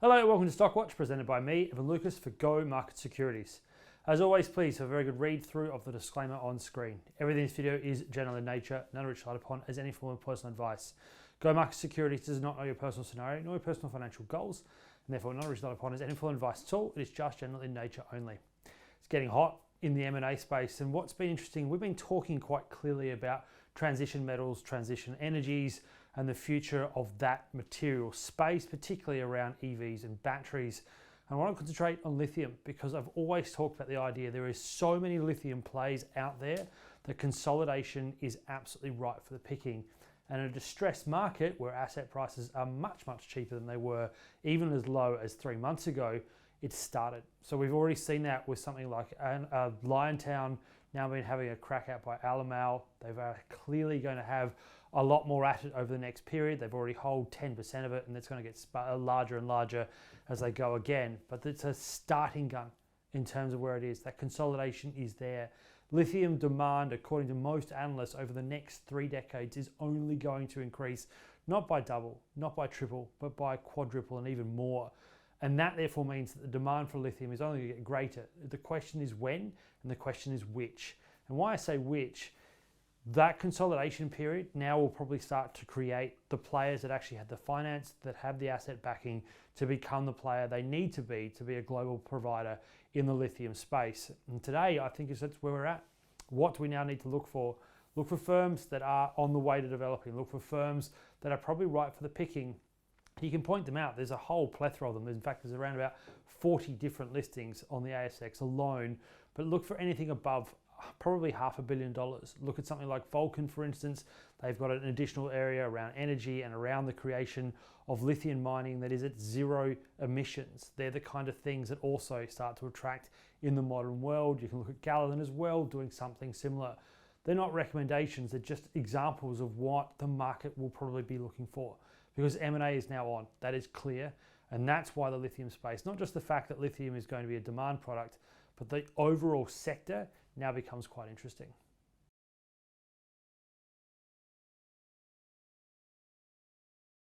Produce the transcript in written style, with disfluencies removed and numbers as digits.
Hello, welcome to Stockwatch, presented by me, Evan Lucas for Go Market Securities. As always, please have a very good read through of the disclaimer on screen. Everything in this video is general in nature, none of which relied upon as any form of personal advice. Go Market Securities does not know your personal scenario nor your personal financial goals, and therefore none of which relied upon as any form of advice at all. It is just general in nature only. It's getting hot in the M&A space, and what's been interesting, we've been talking quite clearly about transition metals, transition energies, and the future of that material space, particularly around EVs and batteries. And I want to concentrate on lithium because I've always talked about the idea there is so many lithium plays out there that consolidation is absolutely ripe for the picking. And in a distressed market where asset prices are much cheaper than they were even as low as 3 months ago, it's started. So we've already seen that with something like Liontown now been having a crack out by Alamo. They're clearly going to have a lot more at it over the next period. They've already held 10% of it, and it's going to get larger and larger as they go again. But it's a starting gun in terms of where it is. That consolidation is there. Lithium demand, according to most analysts, over the next 3 decades is only going to increase, not by double, not by triple, but by quadruple and even more. And that therefore means that the demand for lithium is only going to get greater. The question is when, and the question is which. And why I say which, that consolidation period now will probably start to create the players that actually have the finance, that have the asset backing to become the player they need to be a global provider in the lithium space. And today, I think that's where we're at. What do we now need to look for? Look for firms that are on the way to developing. Look for firms that are probably right for the picking. You can point them out. There's a whole plethora of them. In fact, there's around about 40 different listings on the ASX alone. But look for anything above probably $500 million. Look at something like Vulcan, for instance. They've got an additional area around energy and around the creation of lithium mining that is at zero emissions. They're the kind of things that also start to attract in the modern world. You can look at Gallatin as well, doing something similar. They're not recommendations, they're just examples of what the market will probably be looking for, because M&A is now on. That is clear. And that's why the lithium space, not just the fact that lithium is going to be a demand product, but the overall sector now becomes quite interesting.